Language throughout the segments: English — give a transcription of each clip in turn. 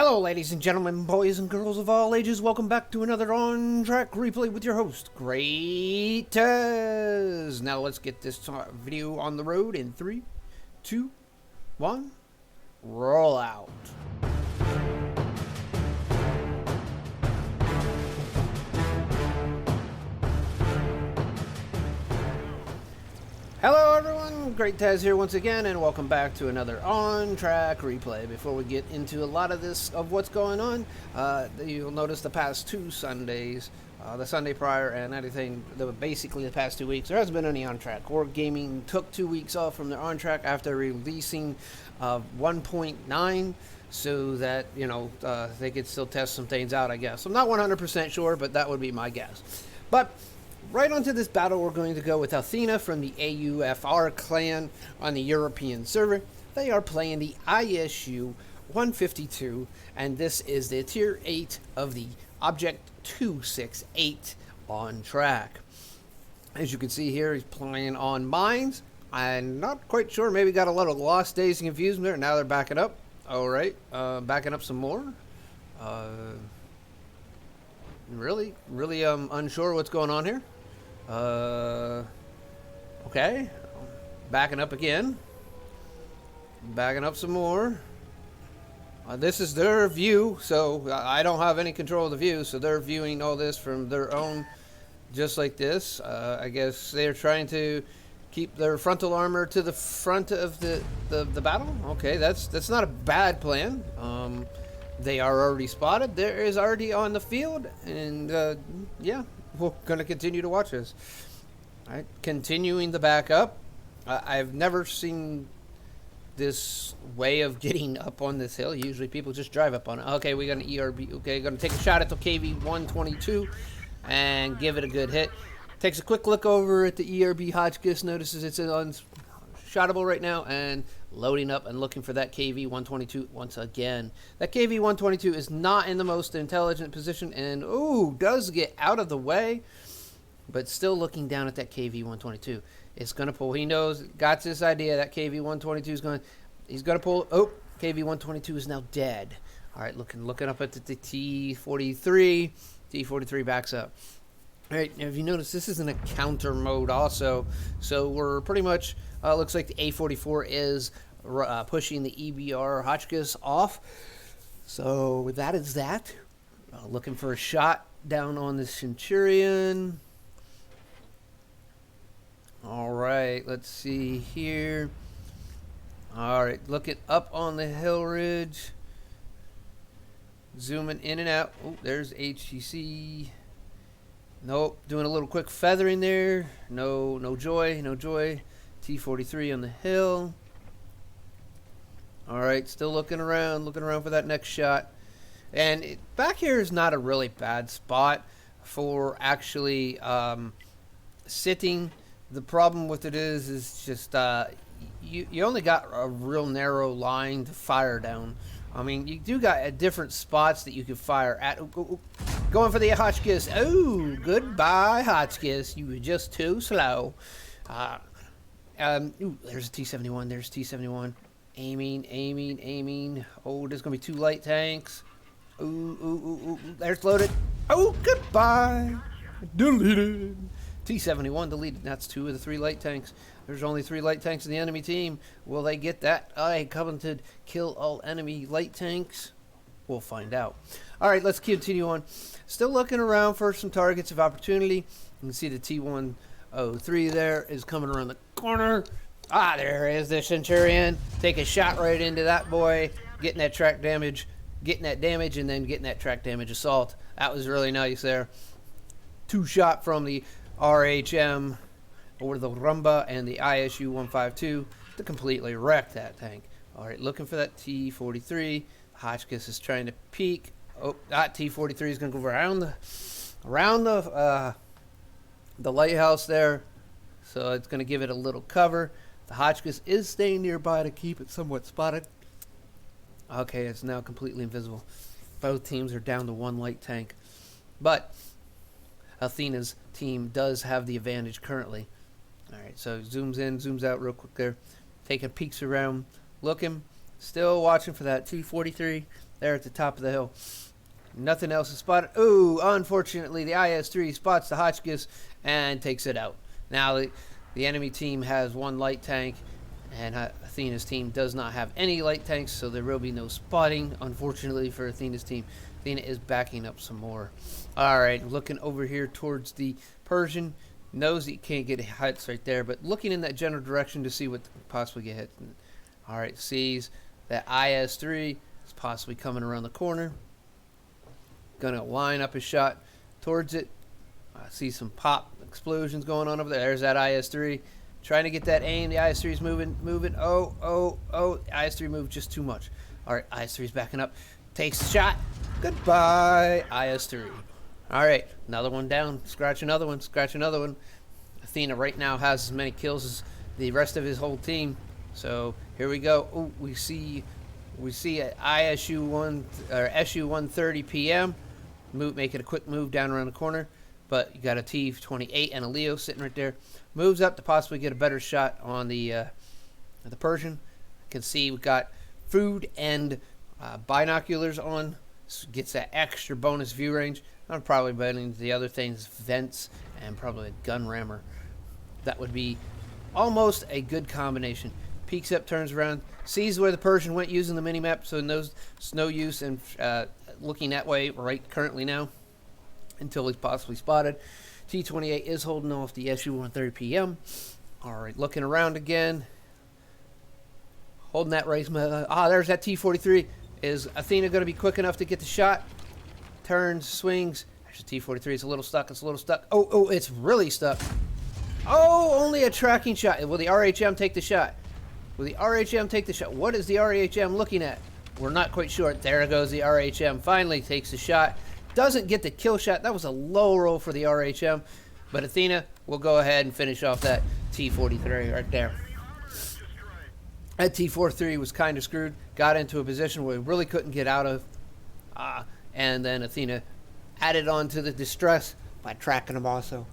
Hello, ladies and gentlemen, boys and girls of all ages. Welcome back to another on-track replay with your host, Great Tez. Now let's get this video on the road in 3, 2, 1, roll out. Hello everyone, Great Tez here once again, and welcome back to another on-track replay. Before we get into a lot of what's going on, you'll notice the past 2 Sundays, the Sunday prior and anything, basically the past 2 weeks, there hasn't been any on-track. Wargaming took 2 weeks off from their on-track after releasing 1.9, so that, you know, they could still test some things out, I guess. I'm not 100% sure, but that would be my guess. But right onto this battle, we're going to go with Athena from the AUFR clan on the European server. They are playing the ISU-152, and this is the Tier 8 of the Object 268 on track. As you can see here, he's playing on mines. I'm not quite sure, maybe got a little lost, dazed, and confused there. Now they're backing up. Alright, backing up some more. Really unsure what's going on here. Okay, backing up again, backing up some more. This is their view, so I don't have any control of the view, so they're viewing all this from their own, just like this. I guess they're trying to keep their frontal armor to the front of the battle. Okay, that's not a bad plan. They are already spotted. There is already on the field, and yeah, we're going to continue to watch this. All right, continuing the backup. I've never seen this way of getting up on this hill. Usually people just drive up on it. Okay, we got an ERB. Okay, going to take a shot at the KV-122 and give it a good hit. Takes a quick look over at the ERB Hotchkiss, notices it's unshottable right now, and loading up and looking for that KV-122 once again. That KV-122 is not in the most intelligent position, and ooh, does get out of the way, but still looking down at that KV-122. It's going to pull. He knows, got this idea that KV-122 is going, he's going to pull. Oh, KV-122 is now dead. All right, looking up at the T-43. T-43 backs up. All right, now if you notice, this is in a counter mode also, so we're pretty much, looks like the A-44 is pushing the EBR Hotchkiss off. So that is that. Looking for a shot down on the Centurion. All right, let's see here. All right, looking up on the hill ridge. Zooming in and out. Oh, there's HTC. Nope, doing a little quick feathering there. No joy. T-43 on the hill. All right, still looking around for that next shot. And back here is not a really bad spot for actually sitting. The problem with it is just you only got a real narrow line to fire down. I mean, you do got different spots that you can fire at. Ooh, going for the Hotchkiss. Oh, goodbye, Hotchkiss. You were just too slow. Ooh, there's a T-71. There's T-71. Aiming. Oh, there's going to be 2 light tanks. Ooh. There's loaded. Oh, goodbye. Deleted. T-71 deleted. That's 2 of the 3 light tanks. There's only 3 light tanks in the enemy team. Will they get that? Covenanted kill all enemy light tanks? We'll find out. All right, let's continue on. Still looking around for some targets of opportunity. You can see the T-103 there is coming around the corner. There is the Centurion. Take a shot right into that boy, getting that track damage, and then getting that track damage assault. That was really nice there. 2 shot from the RHM or the Rumba and the ISU-152 to completely wreck that tank. All right, looking for that T-43. Hotchkiss is trying to peek. Oh, that T-43 is going to go around the lighthouse there, so it's going to give it a little cover. The Hotchkiss is staying nearby to keep it somewhat spotted. Okay, it's now completely invisible. Both teams are down to 1 light tank, but Athena's team does have the advantage currently. All right, so zooms in, zooms out real quick there. Taking peeks around, looking. Still watching for that T-43 there at the top of the hill. Nothing else is spotted. Ooh, unfortunately, the IS-3 spots the Hotchkiss and takes it out. Now, the enemy team has one light tank, and Athena's team does not have any light tanks, so there will be no spotting, unfortunately, for Athena's team. Athena is backing up some more. All right, looking over here towards the Persian. Knows he can't get hits right there, but looking in that general direction to see what could possibly get hit. All right, sees that IS-3 is possibly coming around the corner. Gonna line up his shot towards it. I see some pop explosions going on over there. There's that IS-3. Trying to get that aim. The IS-3 is moving. Oh. IS-3 moved just too much. All right, IS-3 is backing up. Takes the shot. Goodbye, IS-3. All right, another one down. Scratch another one. Athena right now has as many kills as the rest of his whole team. So here we go. Oh, we see an SU-130 PM. Making a quick move down around the corner. But you got a T-28 and a Leo sitting right there. Moves up to possibly get a better shot on the Persian. You can see we got food and binoculars on. So gets that extra bonus view range. I'm probably betting the other things, vents and probably a gun rammer. That would be almost a good combination. Peeks up, turns around, sees where the Persian went using the mini-map, so knows it's no use in looking that way right currently now until he's possibly spotted. T-28 is holding off the SU-130 PM. All right, looking around again. Holding that race. There's that T-43. Is Athena going to be quick enough to get the shot? Turns, swings. Actually, T-43 is a little stuck. Oh, it's really stuck. Oh, only a tracking shot. Will the RHM take the shot? What is the RHM looking at? We're not quite sure. There goes the RHM. Finally takes the shot. Doesn't get the kill shot. That was a low roll for the RHM. But Athena will go ahead and finish off that T-43 right there. That T-43 was kind of screwed. Got into a position where he really couldn't get out of. And then Athena added on to the distress by tracking him also.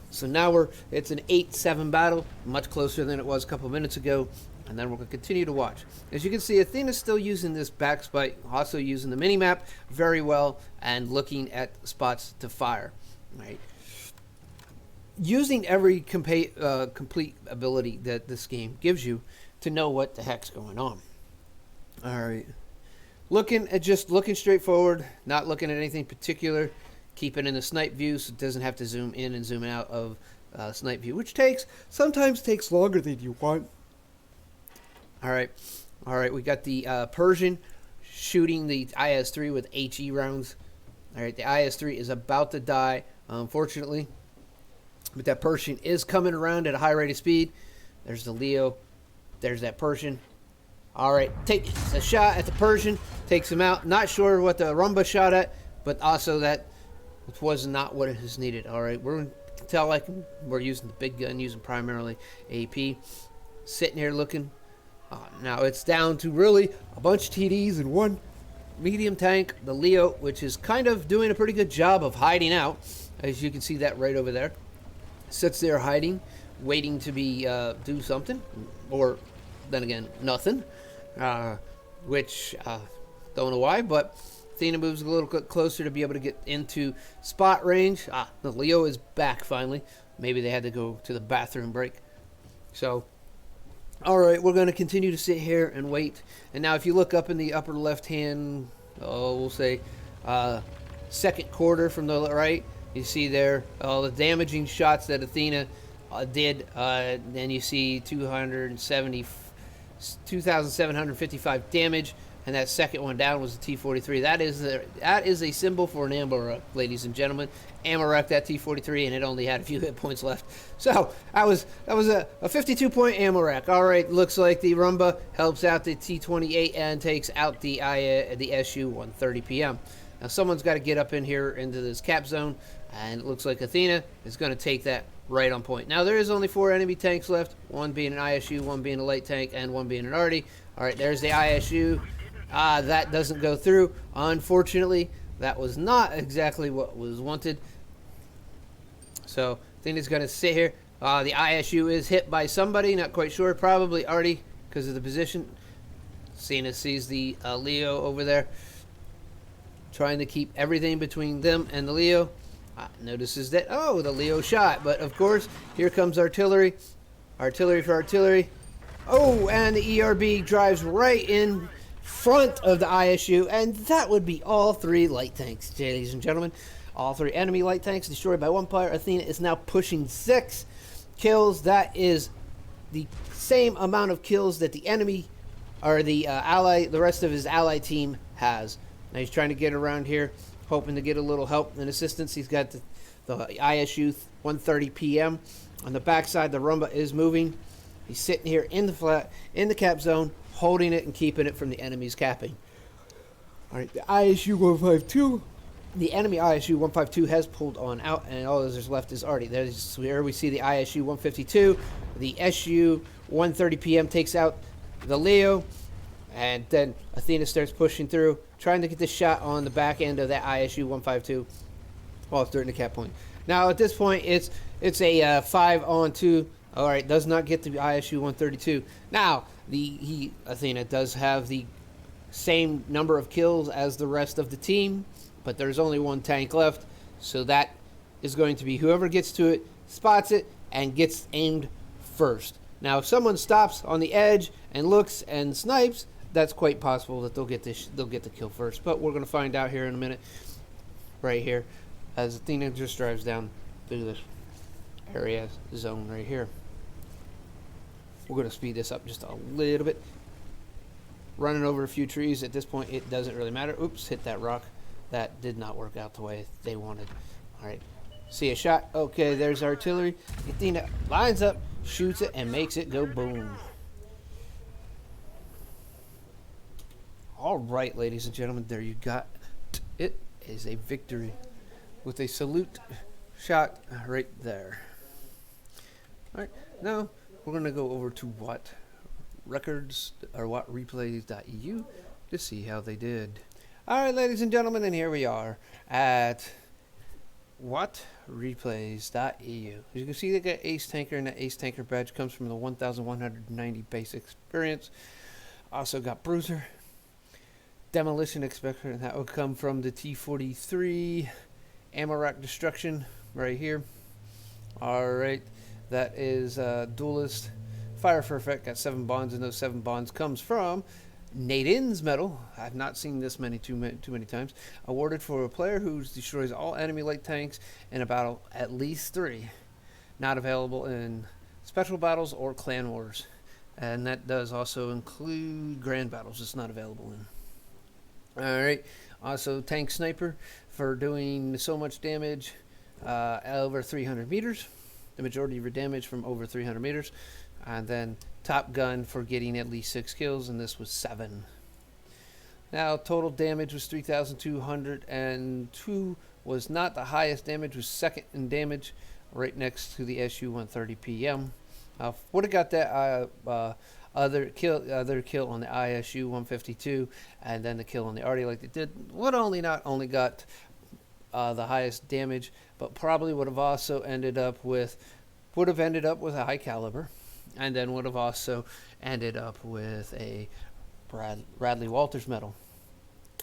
So now it's an 8-7 battle. Much closer than it was a couple of minutes ago. And then we're going to continue to watch. As you can see, Athena's still using this backspite, also using the mini-map very well, and looking at spots to fire. Right? Using every complete ability that this game gives you to know what the heck's going on. All right. Looking straight forward, not looking at anything particular. Keep it in the snipe view so it doesn't have to zoom in and zoom out of snipe view, which sometimes takes longer than you want. All right, we got the Persian shooting the IS-3 with HE rounds. All right, the IS-3 is about to die, unfortunately. But that Persian is coming around at a high rate of speed. There's the Leo. There's that Persian. All right, takes a shot at the Persian. Takes him out. Not sure what the Rumba shot at, but also that was not what is needed. All right, we're going to tell like we're using the big gun, using primarily AP. Sitting here looking. Now it's down to really a bunch of TDs and one medium tank, the Leo, which is kind of doing a pretty good job of hiding out. As you can see that right over there. Sits there hiding, waiting to be do something, or then again, nothing. Which don't know why, but Athena moves a little bit closer to be able to get into spot range. The Leo is back finally. Maybe they had to go to the bathroom break. So, all right, we're going to continue to sit here and wait. And now if you look up in the upper left-hand, we'll say second quarter from the right, you see there all the damaging shots that Athena did. Then you see 2,755 damage. And that second one down was the T-43. That is a symbol for an ammo rack, ladies and gentlemen. Ammo rack that T-43, and it only had a few hit points left. So that was a 52-point ammo rack. All right, looks like the Rumba helps out the T-28 and takes out the SU-130 PM. Now someone's got to get up in here into this cap zone, and it looks like Athena is going to take that right on point. Now there is only 4 enemy tanks left, one being an ISU, one being a light tank, and one being an arty. All right, there's the ISU. That doesn't go through. Unfortunately, that was not exactly what was wanted. So, Athena's going to sit here. The ISU is hit by somebody, not quite sure. Probably Artie, because of the position. Cena sees the Leo over there, trying to keep everything between them and the Leo. Notices that, oh, the Leo shot. But, of course, here comes artillery. Artillery for artillery. Oh, and the ERB drives right in front of the ISU. And that would be all 3 light tanks, ladies and gentlemen. All 3 enemy light tanks destroyed by 1 player. Athena is now pushing 6 kills. That is the same amount of kills that the enemy, or the the rest of his ally team has. Now he's trying to get around here, hoping to get a little help and assistance. He's got the ISU-150 PM. On the backside, the Rumba is moving. He's sitting here in the flat, in the cap zone, holding it and keeping it from the enemy's capping. All right, the ISU-152. The enemy ISU-152 has pulled on out, and all that's left is already there. Here we see the ISU-152. The SU-130 PM takes out the Leo, and then Athena starts pushing through, trying to get the shot on the back end of that ISU-152 while it's during the cap point. Now, at this point, it's a 5-on-2. All right, does not get the ISU-132. Now, Athena does have the same number of kills as the rest of the team, but there's only 1 tank left, so that is going to be whoever gets to it, spots it, and gets aimed first. Now, if someone stops on the edge and looks and snipes, that's quite possible that they'll get the kill first. But we're going to find out here in a minute, right here, as Athena just drives down through this area zone right here. We're going to speed this up just a little bit. Running over a few trees. At this point, it doesn't really matter. Oops, hit that rock. That did not work out the way they wanted. All right. See a shot. Okay, there's artillery. Athena lines up, shoots it, and makes it go boom. All right, ladies and gentlemen, there you got it. Is a victory with a salute shot right there. All right, now we're going to go over to what records or what replays.eu to see how they did. All right, ladies and gentlemen, and here we are at what replays.eu. As you can see, they got Ace Tanker, and the Ace Tanker badge comes from the 1,190 base experience. Also got Bruiser, Demolition Expector, and that would come from the T-43 Ammo Rack Destruction right here. All right, that is Duelist. Fire for Effect got 7 bonds, and those 7 bonds comes from Naidin's medal. I've not seen this too many times. Awarded for a player who destroys all enemy light tanks in a battle, at least 3. Not available in special battles or clan wars, and that does also include grand battles. It's not available in. All right. Also, Tank Sniper for doing so much damage over 300 meters. The majority of your damage from over 300 meters. And then Top Gun for getting at least 6 kills, and this was 7. Now, total damage was 3,202. Was not the highest damage, was second in damage, right next to the SU-130 PM. Would have got that other kill on the ISU-152, and then the kill on the Artie like they did. Would not only got the highest damage, but probably would have also ended up with a high caliber. And then would have also ended up with a Bradley Walters medal.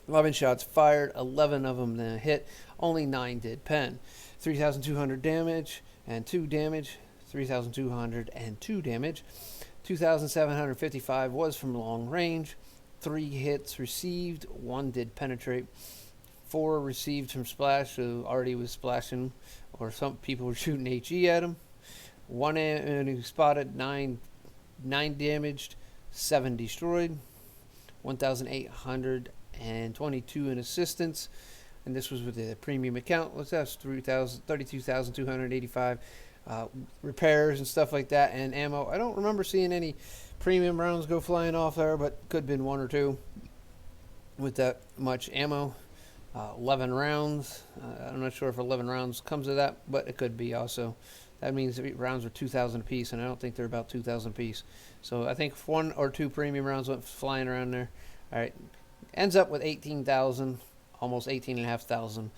11 shots fired, 11 of them then hit, only 9 did pen. 3,200 damage and 2 damage, 3,202 damage. 2,755 was from long range. 3 hits received, 1 did penetrate. 4 received from splash, so already was splashing, or some people were shooting HE at him. 1 enemy spotted, 9 damaged, 7 destroyed, 1,822 in assistance, and this was with the premium account. What's that? 32,285 repairs and stuff like that, and ammo. I don't remember seeing any premium rounds go flying off there, but could have been 1 or 2 with that much ammo. 11 rounds. I'm not sure if 11 rounds comes to that, but it could be also. That means the rounds are 2,000 apiece, and I don't think they're about 2,000 apiece. So I think 1 or 2 premium rounds went flying around there. All right, ends up with 18,000, almost 18,500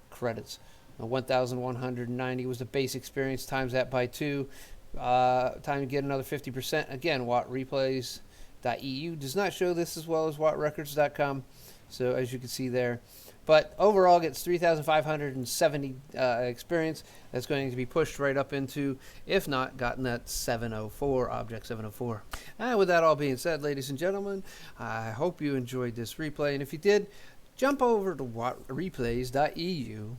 credits. Now 1,190 was the base experience. Times that by 2. Time to get another 50%. Again, what replays freemium.eu does not show this as well as wattrecords.com. So as you can see there. But overall gets 3,570 experience. That's going to be pushed right up into, if not, gotten that 704, Object 704. And with that all being said, ladies and gentlemen, I hope you enjoyed this replay. And if you did, jump over to replays.eu.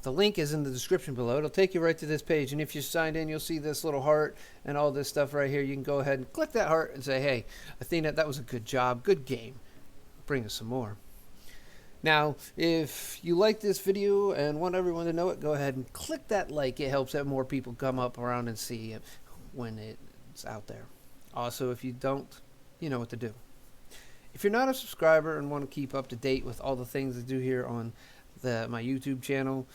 The link is in the description below. It'll take you right to this page. And if you're signed in, you'll see this little heart and all this stuff right here. You can go ahead and click that heart and say, hey, Athena, that was a good job, good game. Bring us some more. Now, if you like this video and want everyone to know it, go ahead and click that like. It helps that more people come up around and see it when it's out there. Also, if you don't, you know what to do. If you're not a subscriber and want to keep up to date with all the things I do here on my YouTube channel,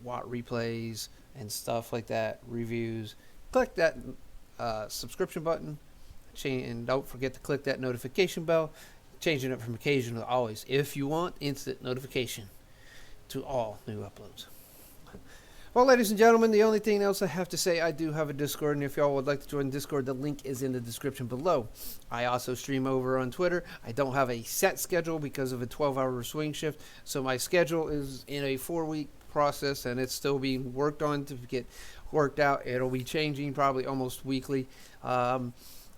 Watt replays and stuff like that, reviews, click that subscription button, and don't forget to click that notification bell. Changing it from occasional to always, if you want instant notification to all new uploads. Well, ladies and gentlemen, the only thing else I have to say, I do have a Discord, and if y'all would like to join Discord, the link is in the description below. I also stream over on Twitter. I don't have a set schedule because of a 12-hour swing shift, so my schedule is in a 4-week process, and it's still being worked on to get worked out. It'll be changing probably almost weekly.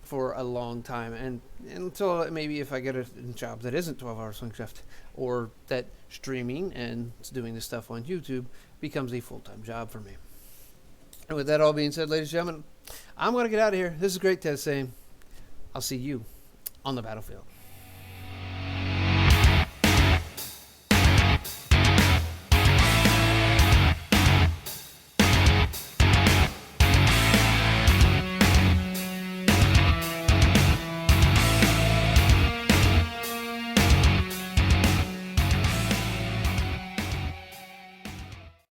For a long time, and until maybe if I get a job that isn't 12-hour swing shift, or that streaming and doing this stuff on YouTube becomes a full-time job for me. And with that all being said, ladies and gentlemen, I'm going to get out of here. This is Great Ted saying, I'll see you on the battlefield.